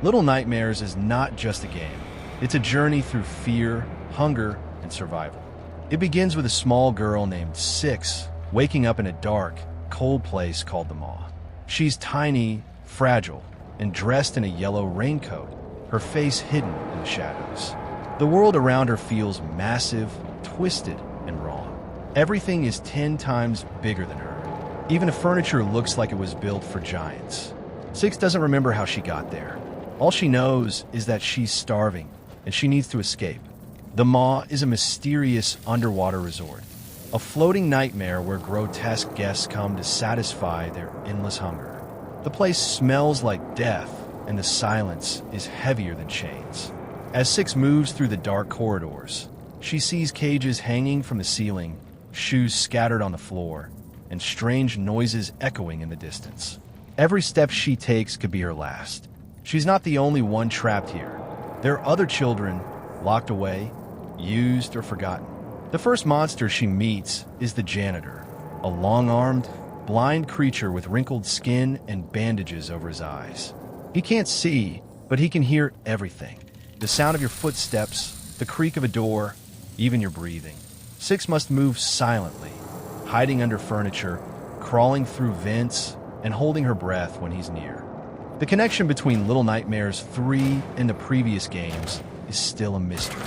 Little Nightmares is not just a game. It's a journey through fear, hunger, and survival. It begins with a small girl named Six waking up in a dark, cold place called the Maw. She's tiny, fragile, and dressed in a yellow raincoat, her face hidden in the shadows. The world around her feels massive, twisted, and wrong. Everything is 10 times bigger than her. Even the furniture looks like it was built for giants. Six doesn't remember how she got there. All she knows is that she's starving, and she needs to escape. The Maw is a mysterious underwater resort, a floating nightmare where grotesque guests come to satisfy their endless hunger. The place smells like death, and the silence is heavier than chains. As Six moves through the dark corridors, she sees cages hanging from the ceiling, shoes scattered on the floor, and strange noises echoing in the distance. Every step she takes could be her last. She's not the only one trapped here. There are other children locked away, used, or forgotten. The first monster she meets is the janitor, a long-armed, blind creature with wrinkled skin and bandages over his eyes. He can't see, but he can hear everything. The sound of your footsteps, the creak of a door, even your breathing. Six must move silently, hiding under furniture, crawling through vents, and holding her breath when he's near. The connection between Little Nightmares 3 and the previous games is still a mystery.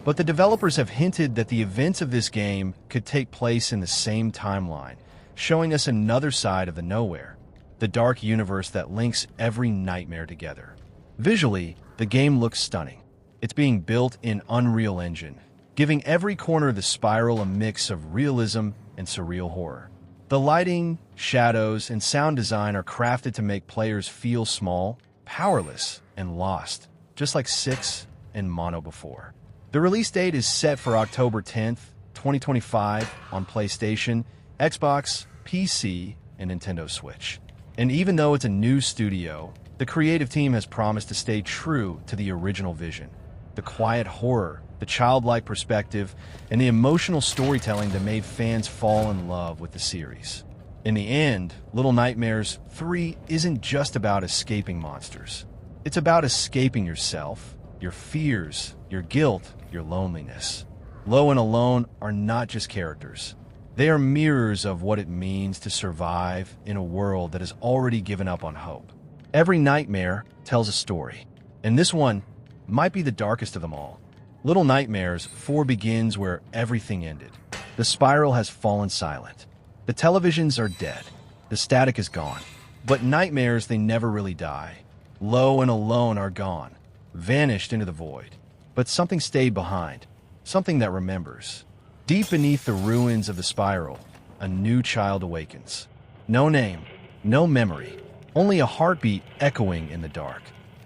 But the developers have hinted that the events of this game could take place in the same timeline, showing us another side of the Nowhere, the dark universe that links every nightmare together. Visually, the game looks stunning. It's being built in Unreal Engine, giving every corner of the spiral a mix of realism and surreal horror. The lighting, shadows, and sound design are crafted to make players feel small, powerless, and lost, just like Six and Mono before. The release date is set for October 10th, 2025 on PlayStation, Xbox, PC, and Nintendo Switch. And even though it's a new studio, the creative team has promised to stay true to the original vision. The quiet horror, the childlike perspective, and the emotional storytelling that made fans fall in love with the series. In the end, Little Nightmares 3 isn't just about escaping monsters. It's about escaping yourself, your fears, your guilt, your loneliness. Low and Alone are not just characters. They are mirrors of what it means to survive in a world that has already given up on hope. Every nightmare tells a story, and this one might be the darkest of them all. Little Nightmares 4 begins where everything ended. The spiral has fallen silent. The televisions are dead. The static is gone. But nightmares, they never really die. Low and Alone are gone, vanished into the void. But something stayed behind, something that remembers. Deep beneath the ruins of the spiral, a new child awakens. No name, no memory, only a heartbeat echoing in the dark.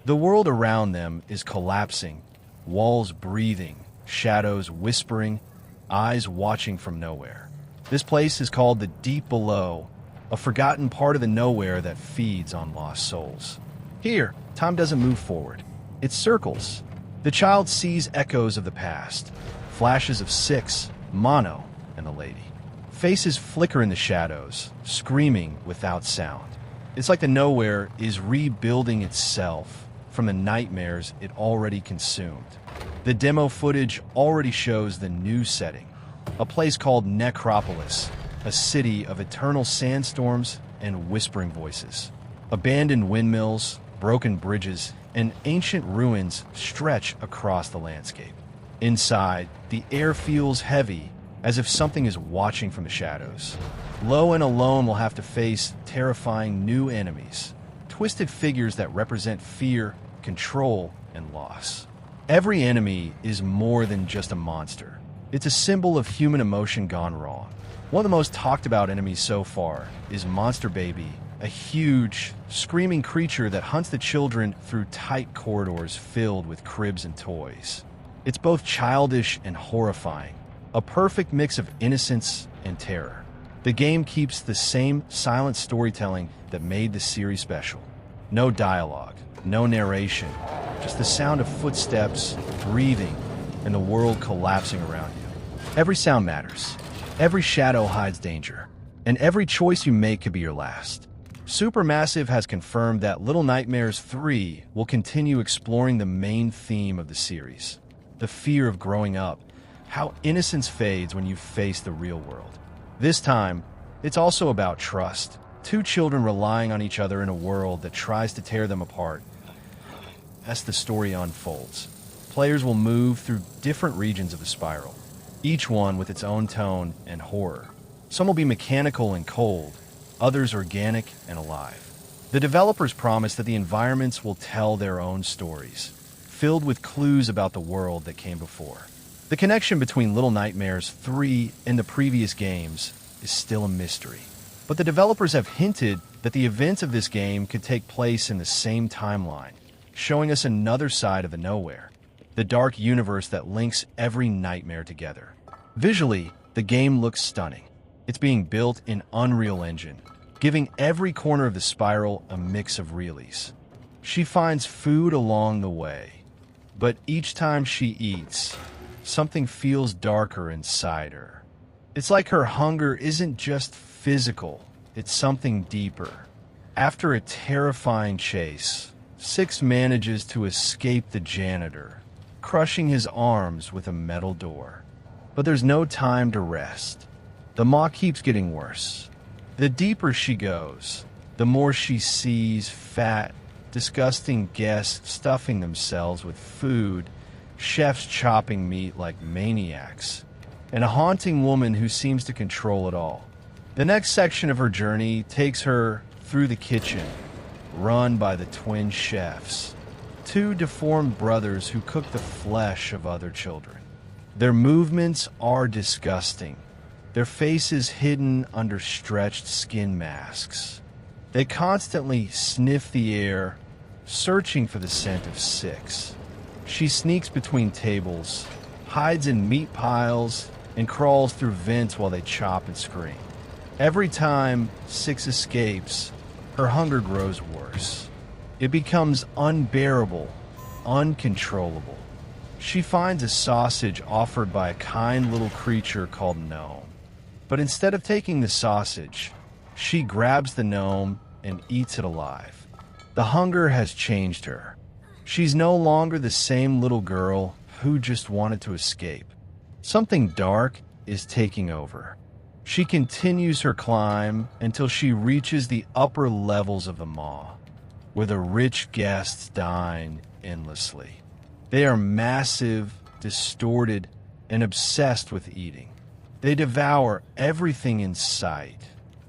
The world around them is collapsing, walls breathing, shadows whispering, eyes watching from nowhere. This place is called the Deep Below, a forgotten part of the Nowhere that feeds on lost souls. Here, time doesn't move forward. It circles. The child sees echoes of the past, flashes of Six, Mono, and the lady. Faces flicker in the shadows, screaming without sound. It's like the Nowhere is rebuilding itself from the nightmares it already consumed. The demo footage already shows the new setting, a place called Necropolis, a city of eternal sandstorms and whispering voices. Abandoned windmills, broken bridges, and ancient ruins stretch across the landscape. Inside, the air feels heavy, as if something is watching from the shadows. Low and Alone will have to face terrifying new enemies, twisted figures that represent fear, control, and loss. Every enemy is more than just a monster. It's a symbol of human emotion gone wrong. One of the most talked about enemies so far is Monster Baby, a huge, screaming creature that hunts the children through tight corridors filled with cribs and toys. It's both childish and horrifying, a perfect mix of innocence and terror. The game keeps the same silent storytelling that made the series special. No dialogue, no narration, just the sound of footsteps, breathing, and the world collapsing around you. Every sound matters. Every shadow hides danger. And every choice you make could be your last. Supermassive has confirmed that Little Nightmares 3 will continue exploring the main theme of the series, the fear of growing up, how innocence fades when you face the real world. This time, it's also about trust, two children relying on each other in a world that tries to tear them apart. As the story unfolds, players will move through different regions of the spiral, each one with its own tone and horror. Some will be mechanical and cold, others organic and alive. The developers promise that the environments will tell their own stories, filled with clues about the world that came before. The connection between Little Nightmares 3 and the previous games is still a mystery, but the developers have hinted that the events of this game could take place in the same timeline, showing us another side of the Nowhere, the dark universe that links every nightmare together. Visually, the game looks stunning. It's being built in Unreal Engine, giving every corner of the spiral a mix of realities. She finds food along the way, but each time she eats, something feels darker inside her. It's like her hunger isn't just physical, it's something deeper. After a terrifying chase, Six manages to escape the janitor, crushing his arms with a metal door. But there's no time to rest. The maw keeps getting worse. The deeper she goes, the more she sees fat, disgusting guests stuffing themselves with food, chefs chopping meat like maniacs, and a haunting woman who seems to control it all. The next section of her journey takes her through the kitchen, run by the twin chefs, two deformed brothers who cook the flesh of other children. Their movements are disgusting, their faces hidden under stretched skin masks. They constantly sniff the air, searching for the scent of Six. She sneaks between tables, hides in meat piles, and crawls through vents while they chop and scream. Every time Six escapes, her hunger grows worse. It becomes unbearable, uncontrollable. She finds a sausage offered by a kind little creature called Gnome. But instead of taking the sausage, she grabs the gnome and eats it alive. The hunger has changed her. She's no longer the same little girl who just wanted to escape. Something dark is taking over. She continues her climb until she reaches the upper levels of the maw, where the rich guests dine endlessly. They are massive, distorted, and obsessed with eating. They devour everything in sight,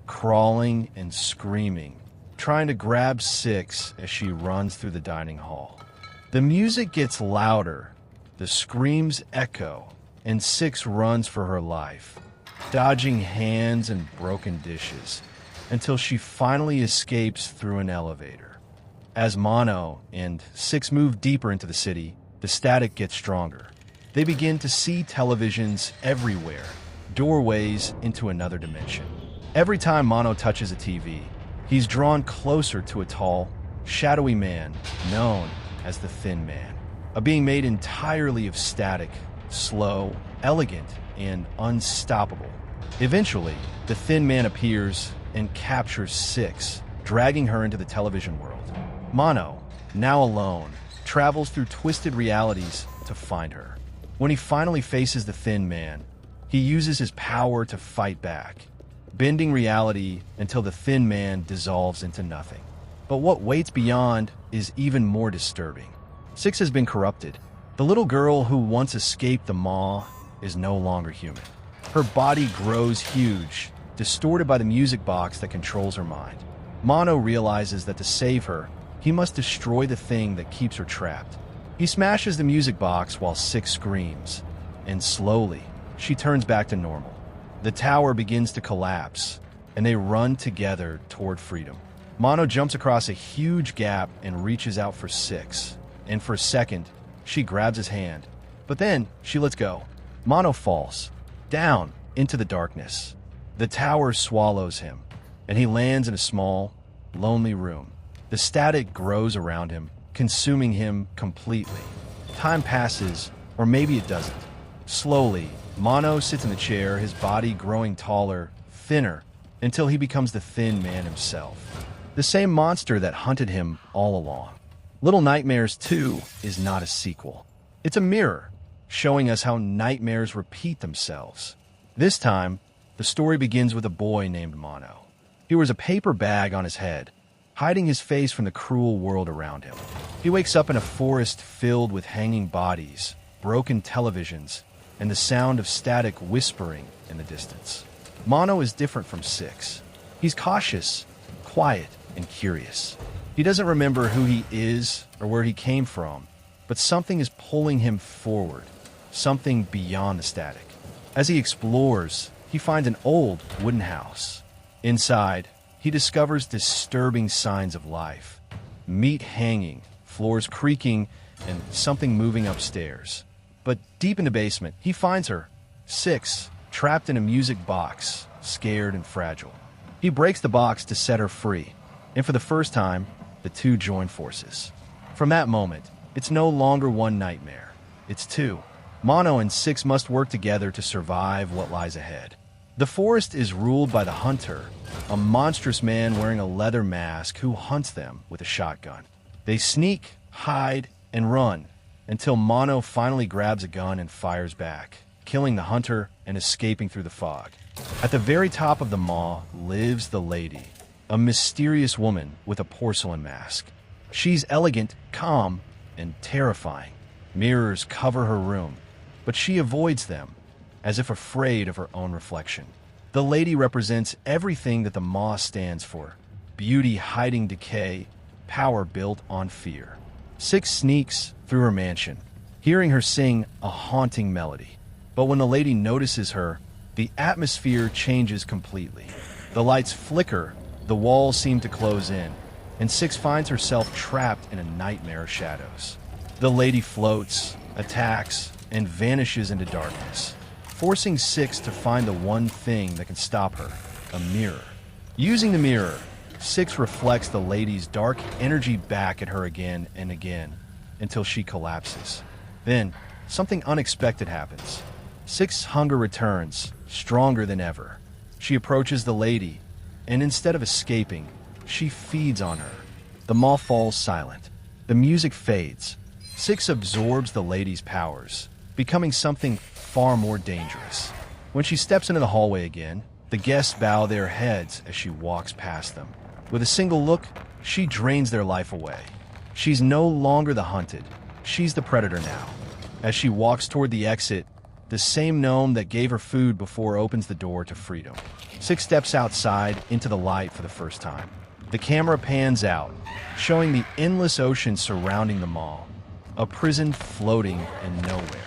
crawling and screaming, trying to grab Six as she runs through the dining hall. The music gets louder, the screams echo, and Six runs for her life, dodging hands and broken dishes, until she finally escapes through an elevator. As Mono and Six move deeper into the city, the static gets stronger. They begin to see televisions everywhere, doorways into another dimension. Every time Mono touches a TV, he's drawn closer to a tall, shadowy man known as the Thin Man, a being made entirely of static, slow, elegant, and unstoppable. Eventually, the Thin Man appears and captures Six, dragging her into the television world. Mono, now alone, travels through twisted realities to find her. When he finally faces the Thin Man, he uses his power to fight back, bending reality until the Thin Man dissolves into nothing. But what waits beyond is even more disturbing. Six has been corrupted. The little girl who once escaped the maw is no longer human. Her body grows huge, distorted by the music box that controls her mind. Mono realizes that to save her, he must destroy the thing that keeps her trapped. He smashes the music box while Six screams, and slowly, she turns back to normal. The tower begins to collapse, and they run together toward freedom. Mono jumps across a huge gap and reaches out for Six, and for a second, she grabs his hand. But then, she lets go. Mono falls, down into the darkness. The tower swallows him, and he lands in a small, lonely room. The static grows around him, consuming him completely. Time passes, or maybe it doesn't. Slowly, Mono sits in the chair, his body growing taller, thinner, until he becomes the Thin Man himself. the same monster that hunted him all along. Little Nightmares 2 is not a sequel. It's a mirror, showing us how nightmares repeat themselves. This time, the story begins with a boy named Mono. He wears a paper bag on his head, hiding his face from the cruel world around him. He wakes up in a forest filled with hanging bodies, broken televisions, and the sound of static whispering in the distance. Mono is different from Six. He's cautious, quiet, and curious. He doesn't remember who he is or where he came from, but something is pulling him forward, something beyond the static. As he explores, he finds an old wooden house. Inside, he discovers disturbing signs of life. Meat hanging, floors creaking, and something moving upstairs. But deep in the basement, he finds her, Six, trapped in a music box, scared and fragile. He breaks the box to set her free, and for the first time, the two join forces. From that moment, it's no longer one nightmare. It's two. Mono and Six must work together to survive what lies ahead. The forest is ruled by the Hunter, a monstrous man wearing a leather mask who hunts them with a shotgun. They sneak, hide, and run until Mono finally grabs a gun and fires back, killing the Hunter and escaping through the fog. At the very top of the maw lives the Lady, a mysterious woman with a porcelain mask. She's elegant, calm, and terrifying. Mirrors cover her room, but she avoids them, as if afraid of her own reflection. The Lady represents everything that the maw stands for: beauty hiding decay, power built on fear. Six sneaks through her mansion, hearing her sing a haunting melody. But when the Lady notices her, the atmosphere changes completely. The lights flicker, the walls seem to close in, and Six finds herself trapped in a nightmare of shadows. The Lady floats, attacks, and vanishes into darkness, forcing Six to find the one thing that can stop her: a mirror. Using the mirror, Six reflects the Lady's dark energy back at her again and again until she collapses. Then, something unexpected happens. Six's hunger returns, stronger than ever. She approaches the Lady, and instead of escaping, she feeds on her. The maw falls silent. The music fades. Six absorbs the Lady's powers, becoming something far more dangerous. When she steps into the hallway again, the guests bow their heads as she walks past them. With a single look, she drains their life away. She's no longer the hunted. She's the predator now. As she walks toward the exit, the same gnome that gave her food before opens the door to freedom. Six steps outside into the light for the first time. The camera pans out, showing the endless ocean surrounding the mall, a prison floating in nowhere.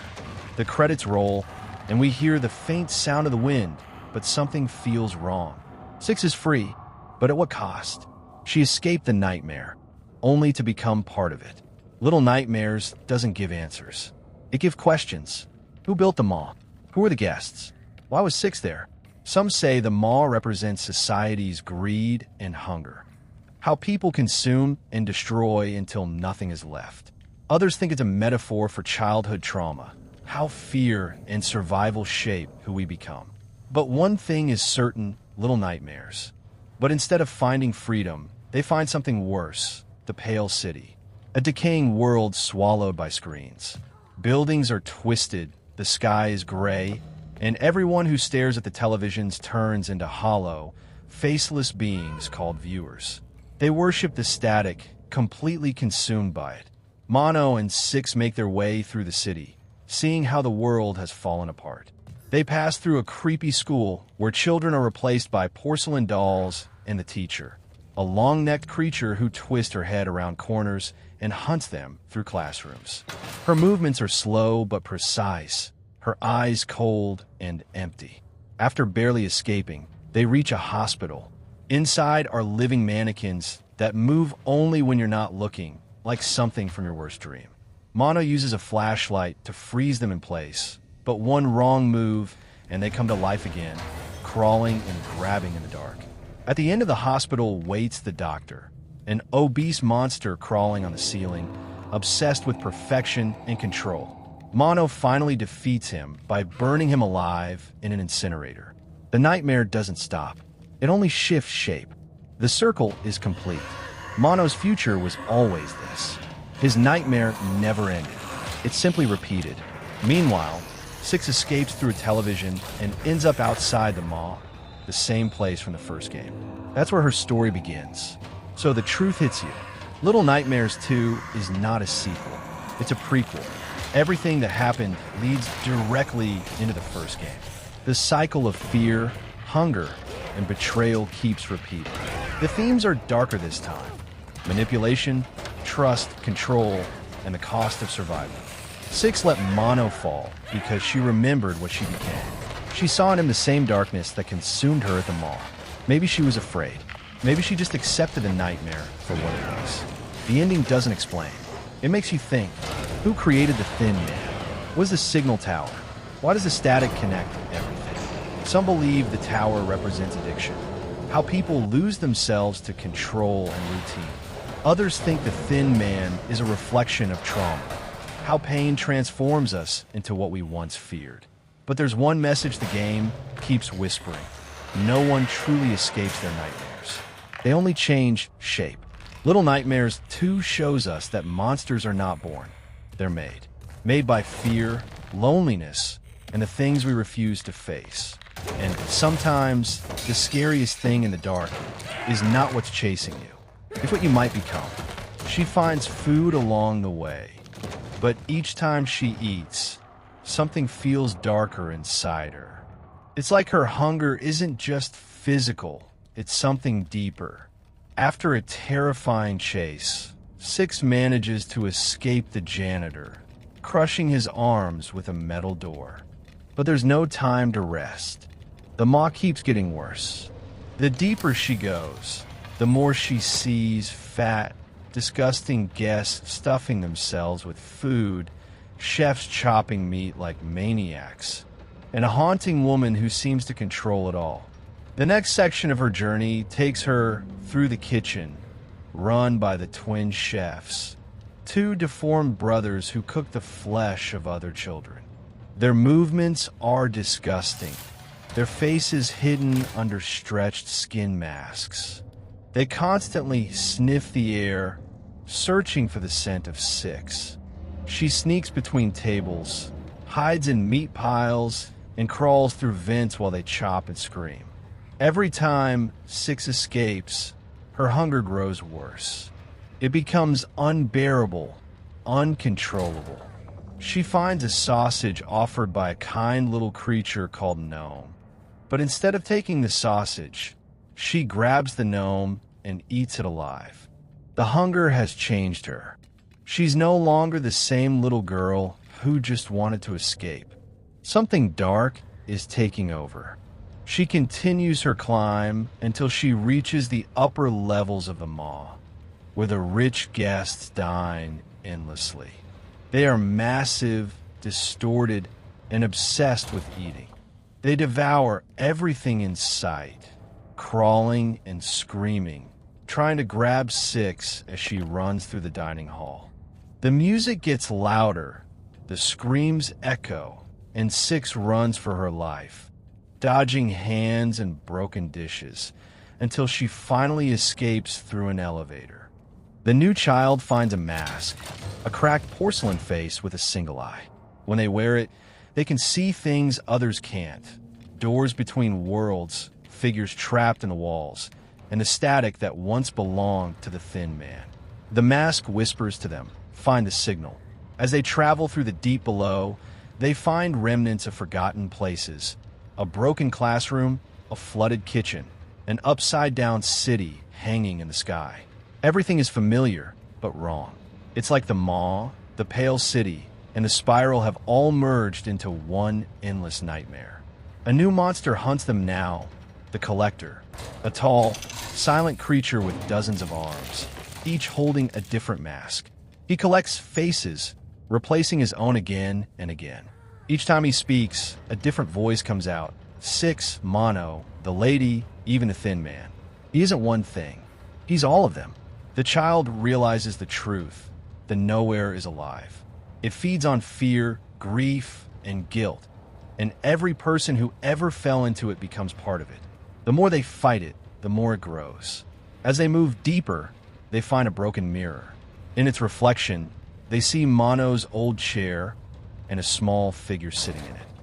The credits roll, and we hear the faint sound of the wind, but something feels wrong. Six is free, but at what cost? She escaped the nightmare, only to become part of it. Little Nightmares doesn't give answers. It gives questions. Who built the mall? Who were the guests? Why was Six there? Some say the mall represents society's greed and hunger. How people consume and destroy until nothing is left. Others think it's a metaphor for childhood trauma, how fear and survival shape who we become. But one thing is certain: Little Nightmares. But instead of finding freedom, they find something worse: the Pale City. A decaying world swallowed by screens. Buildings are twisted, the sky is gray, and everyone who stares at the televisions turns into hollow, faceless beings called viewers. They worship the static, completely consumed by it. Mono and Six make their way through the city, seeing how the world has fallen apart. They pass through a creepy school where children are replaced by porcelain dolls and the teacher, a long-necked creature who twists her head around corners and hunts them through classrooms. Her movements are slow but precise, her eyes cold and empty. After barely escaping, they reach a hospital. Inside are living mannequins that move only when you're not looking, like something from your worst dream. Mono uses a flashlight to freeze them in place, but one wrong move and they come to life again, crawling and grabbing in the dark. At the end of the hospital waits the doctor, an obese monster crawling on the ceiling, obsessed with perfection and control. Mono finally defeats him by burning him alive in an incinerator. The nightmare doesn't stop. It only shifts shape. The circle is complete. Mono's future was always this. His nightmare never ended. It simply repeated. Meanwhile, Six escapes through a television and ends up outside the mall, the same place from the first game. That's where her story begins. So the truth hits you. Little Nightmares 2 is not a sequel. It's a prequel. Everything that happened leads directly into the first game. The cycle of fear, hunger, and betrayal keeps repeating. The themes are darker this time. Manipulation, trust, control, and the cost of survival. Six let Mono fall because she remembered what she became. She saw in him the same darkness that consumed her at the mall. Maybe she was afraid. Maybe she just accepted the nightmare for what it was. The ending doesn't explain. It makes you think, who created the Thin Man? What is the signal tower? Why does the static connect everything? Some believe the tower represents addiction, how people lose themselves to control and routine. Others think the Thin Man is a reflection of trauma, how pain transforms us into what we once feared. But there's one message the game keeps whispering. No one truly escapes their nightmares. They only change shape. Little Nightmares 2 shows us that monsters are not born. They're made. Made by fear, loneliness, and the things we refuse to face. And sometimes, the scariest thing in the dark is not what's chasing you. It's what you might become. She finds food along the way. But each time she eats, something feels darker inside her. It's like her hunger isn't just physical, it's something deeper. After a terrifying chase, Six manages to escape the janitor, crushing his arms with a metal door. But there's no time to rest. The maw keeps getting worse. The deeper she goes, the more she sees fat, disgusting guests stuffing themselves with food, chefs chopping meat like maniacs, and a haunting woman who seems to control it all. The next section of her journey takes her through the kitchen, run by the twin chefs, two deformed brothers who cook the flesh of other children. Their movements are disgusting, their faces hidden under stretched skin masks. They constantly sniff the air, searching for the scent of Six. She sneaks between tables, hides in meat piles, and crawls through vents while they chop and scream. Every time Six escapes, her hunger grows worse. It becomes unbearable, uncontrollable. She finds a sausage offered by a kind little creature called Gnome. But instead of taking the sausage, she grabs the gnome and eats it alive. The hunger has changed her. She's no longer the same little girl who just wanted to escape. Something dark is taking over. She continues her climb until she reaches the upper levels of the maw, where the rich guests dine endlessly. They are massive, distorted, and obsessed with eating. They devour everything in sight, crawling and screaming, trying to grab Six as she runs through the dining hall. The music gets louder, the screams echo, and Six runs for her life, dodging hands and broken dishes, until she finally escapes through an elevator. The new child finds a mask, a cracked porcelain face with a single eye. When they wear it, they can see things others can't. Doors between worlds, figures trapped in the walls, and the static that once belonged to the Thin Man. The mask whispers to them, find the signal. As they travel through the deep below, they find remnants of forgotten places, a broken classroom, a flooded kitchen, an upside-down city hanging in the sky. Everything is familiar, but wrong. It's like the maw, the pale city, and the spiral have all merged into one endless nightmare. A new monster hunts them now, the Collector, a tall, silent creature with dozens of arms, each holding a different mask. He collects faces, replacing his own again and again. Each time he speaks, a different voice comes out. Six, Mono, the lady, even the Thin Man. He isn't one thing. He's all of them. The child realizes the truth. The nowhere is alive. It feeds on fear, grief, and guilt. And every person who ever fell into it becomes part of it. The more they fight it, the more it grows. As they move deeper, they find a broken mirror. In its reflection, they see Mono's old chair and a small figure sitting in it.